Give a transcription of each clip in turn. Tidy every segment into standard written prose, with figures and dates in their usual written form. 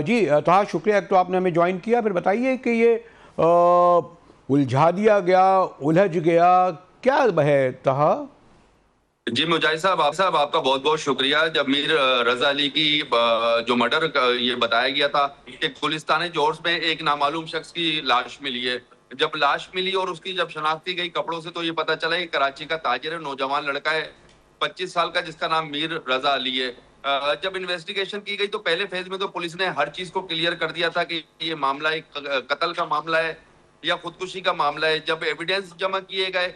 جی طہا شکریہ تو آپ نے ہمیں جوائن کیا. پھر بتائیے کہ یہ الجھا دیا گیا, الجھ گیا, کیا ہے طہا؟ جی مجاہد صاحب آپ کا بہت بہت شکریہ. جب میر رضا علی کی جو مرڈر یہ بتایا گیا تھا کہ گلستان جورج میں ایک نامعلوم شخص کی لاش ملی ہے, جب لاش ملی اور اس کی جب شناخت کی گئی کپڑوں سے تو یہ پتا چلا کہ کراچی کا تاجر ہے, نوجوان لڑکا ہے 25 سال کا جس کا نام میر رضا علی ہے. جب انویسٹیگیشن کی گئی تو پہلے فیز میں تو پولیس نے ہر چیز کو کلیئر کر دیا تھا کہ یہ معاملہ ایک قتل کا معاملہ ہے یا خودکشی کا معاملہ ہے. جب ایویڈنس جمع کیے گئے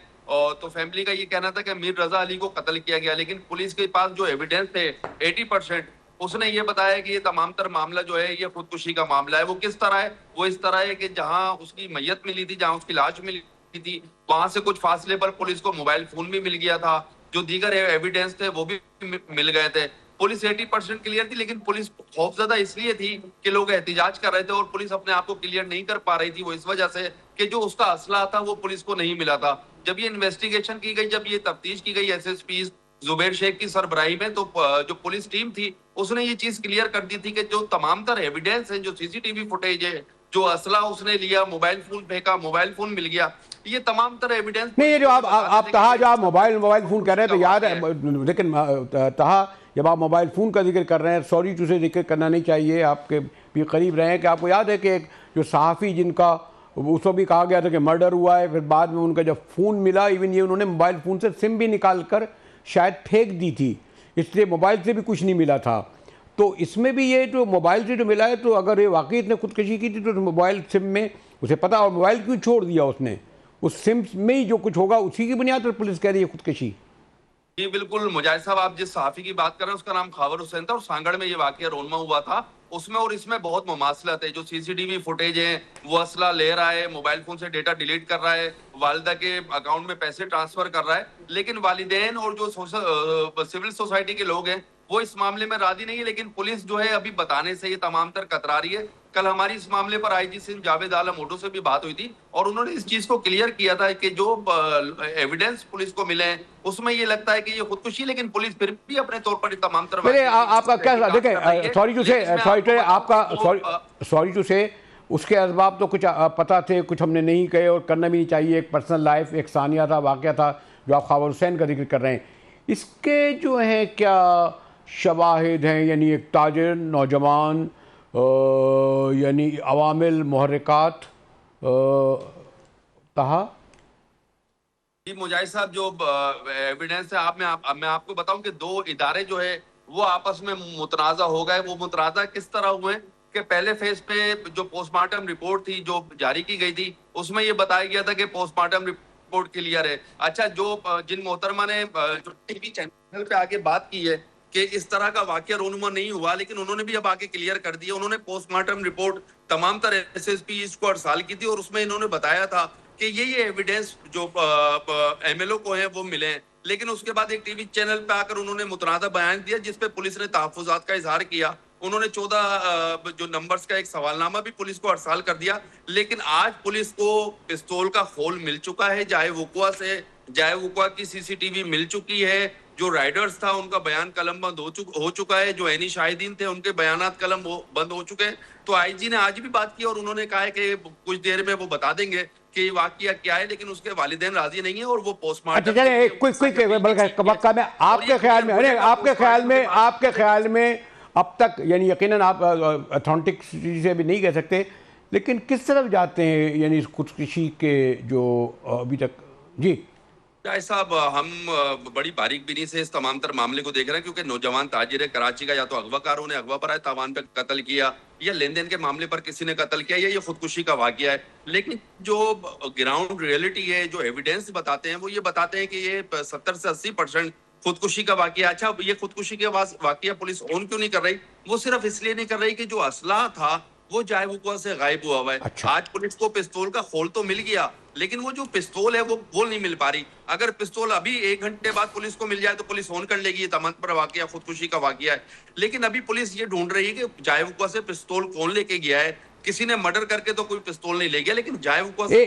تو فیملی کا یہ کہنا تھا کہ میر رضا علی کو قتل کیا گیا, لیکن پولیس کے پاس جو ایویڈنس تھے 80% اس نے یہ بتایا کہ یہ تمام تر معاملہ جو ہے یہ خودکشی کا معاملہ ہے. وہ کس طرح ہے؟ وہ اس طرح ہے کہ جہاں اس کی میت ملی تھی, جہاں اس کی لاش ملی تھی, وہاں سے کچھ فاصلے پر پولیس کو موبائل فون بھی مل گیا تھا, جو دیگر ایویڈنس تھے وہ بھی مل گئے تھے. پولیس 80% کلیئر تھی, لیکن پولیس خوفزدہ اس لیے تھی کہ لوگ احتجاج کر رہے تھے اور پولیس اپنے آپ کو کلیئر نہیں کر پا رہی تھی. وہ اس وجہ سے کہ جو اس کا اسلحہ تھا وہ پولیس کو نہیں ملا تھا. جب یہ انویسٹیگیشن کی گئی, جب یہ تفتیش کی گئی ایس ایس پی زبیر شیخ کی سربراہی میں, تو جو پولیس ٹیم تھی اس نے یہ چیز کلیئر کر دی تھی کہ جو تمام تر ایویڈنس ہیں, جو سی سی ٹی وی فوٹیج ہے, جو اسلحہ اس نے لیا, موبائل فون پھینکا, موبائل فون مل گیا, یہ تمام طرح ایویڈنس نہیں. یہ جو آپ طہا جو آپ موبائل فون کر رہے ہیں تو یاد ہے, لیکن طہا جب آپ موبائل فون کا ذکر کر رہے ہیں, سوری ٹو سے ذکر کرنا نہیں چاہیے, آپ کے بھی قریب رہے ہیں, کہ آپ کو یاد ہے کہ ایک جو صحافی جن کا اس کو بھی کہا گیا تھا کہ مرڈر ہوا ہے, پھر بعد میں ان کا جب فون ملا, ایون یہ انہوں نے موبائل فون سے سم بھی نکال کر شاید پھینک دی تھی, اس لیے موبائل سے بھی کچھ نہیں ملا تھا. تو اس میں بھی یہ جو موبائل سے جو ملا ہے, تو اگر یہ واقعی اتنے خودکشی کی تھی تو موبائل سم میں اسے پتا, اور موبائل کیوں چھوڑ دیا اس نے, اس سم میں ہی جو کچھ ہوگا اسی کی بنیاد پر پولیس کہہ رہی ہے خودکشی. جی بالکل مجاہد صاحب, آپ جس صحافی کی بات کر رہے ہیں اس کا نام خاور حسین تھا, اور سانگڑ میں یہ واقعہ رونما ہوا تھا. اس میں اور اس میں بہت مماثلت ہے. جو سی سی ٹی وی فوٹیج ہے, وہ اسلحہ لے رہا ہے, موبائل فون سے ڈیٹا ڈیلیٹ کر رہا ہے, والدہ کے اکاؤنٹ میں پیسے ٹرانسفر کر رہا ہے, لیکن والدین اور جو سول سوسائٹی کے لوگ ہیں وہ اس معاملے میں راضی نہیں ہے. لیکن پولیس جو ہے ابھی بتانے سے یہ تمام تر کترا رہی ہے. کل ہماری اس معاملے پر آئی جی سندھ جاوید عالم اوڈو سے بھی بات ہوئی تھی, اور انہوں نے اس چیز کو کلیئر کیا تھا کہ جو ایویڈنس پولیس کو ملے ہیں اس میں یہ لگتا ہے کہ یہ خودکشی, لیکن پولیس پھر بھی اپنے طور پر تمام تر آپ کا کیا دیکھیں, سوری ٹو سے اس کے اسباب تو کچھ پتہ تھے, کچھ ہم نے نہیں کہے اور کرنا بھی نہیں چاہیے. ایک پرسنل لائف, ایک ثانیہ تھا, واقعہ تھا جو آپ خاور حسین کا ذکر کر رہے ہیں. اس کے جو ہیں کیا شواہد ہیں, یعنی ایک تاجر, نوجوان, یعنی عوامل, محرکات, طہا؟ جی مجاہد صاحب, جو ایویڈنس ہے میں آپ کو بتاؤں کہ دو ادارے جو ہے وہ آپس میں متنازع ہو گئے. وہ متنازع کس طرح ہوئے کہ پہلے فیز پہ جو پوسٹ مارٹم رپورٹ تھی جو جاری کی گئی تھی اس میں یہ بتایا گیا تھا کہ پوسٹ مارٹم رپورٹ کلیئر ہے. اچھا, جو جن محترمہ نے جو ٹی وی چینل پہ آگے بات کی ہے کہ اس طرح کا واقعہ رونما نہیں ہوا, لیکن انہوں نے بھی اب آگے کلیئر کر دیا. انہوں نے پوسٹ مارٹم رپورٹ تمام تر ایس ایس پی کو ارسال کی تھی, اور اس میں انہوں نے بتایا تھا کہ یہ ایویڈنس جو ایم ایل او کو ہیں وہ ملے ہیں. لیکن اس کے بعد ایک ٹی وی چینل پہ آ کر انہوں نے متنازع بیان دیا جس پہ پولیس نے تحفظات کا اظہار کیا. انہوں نے 14 جو نمبرز کا ایک سوالنامہ بھی پولیس کو ارسال کر دیا. لیکن آج پولیس کو پستول کا خول مل چکا ہے, جائے وقوع کی سی سی ٹی وی مل چکی ہے, جو رائڈرز تھا ان کا بیان قلم بند ہو چکا ہے, جو عینی شاہدین تھے ان کے بیانات قلم بند ہو چکے ہیں. تو آئی جی نے آج بھی بات کی اور انہوں نے کہا ہے کہ کچھ دیر میں وہ بتا دیں گے کہ یہ واقعہ کیا ہے, لیکن اس کے والدین راضی نہیں ہیں اور وہ پوسٹ مارٹم. اچھا چلیں ایک وقت میں آپ کے خیال میں اب تک, یعنی یقیناً آپ اتھینٹک سے بھی نہیں کہہ سکتے, لیکن کس طرف جاتے ہیں یعنی اس خودکشی کے جو ابھی تک؟ جی جائے صاحب, ہم بڑی باریک بینی سے اس تمام تر معاملے کو دیکھ رہے ہیں, کیونکہ نوجوان تاجر ہے کراچی کا, یا تو اغوا کاروں نے اغوا پر تاوان پہ قتل کیا, یا لین دین کے معاملے پر کسی نے قتل کیا, یا یہ خودکشی کا واقعہ ہے. لیکن جو گراؤنڈ ریئلٹی ہے, جو ایویڈنس بتاتے ہیں, وہ یہ بتاتے ہیں کہ یہ 70 سے 80% خودکشی کا واقعہ. اچھا, یہ خودکشی کے واقعہ پولیس اون کیوں نہیں کر رہی؟ وہ صرف اس لیے نہیں کر رہی کہ جو اسلحہ تھا وہ جائے وقوع سے غائب ہوا ہے. آج پولیس کو پستول کا خول تو مل گیا, لیکن وہ جو پستول ہے وہ نہیں مل پا رہی. اگر پستول ابھی 1 گھنٹے بعد پولیس کو مل جائے تو پولیس اون کر لے گی, یہ تمام پر واقعہ خودکشی کا واقعہ ہے. لیکن ابھی پولیس یہ ڈھونڈ رہی ہے کہ جائے وقوع سے پستول کون لے کے گیا ہے. کسی نے مرڈر کر کے تو کوئی پستول نہیں لے گیا, لیکن جائے وقوع سے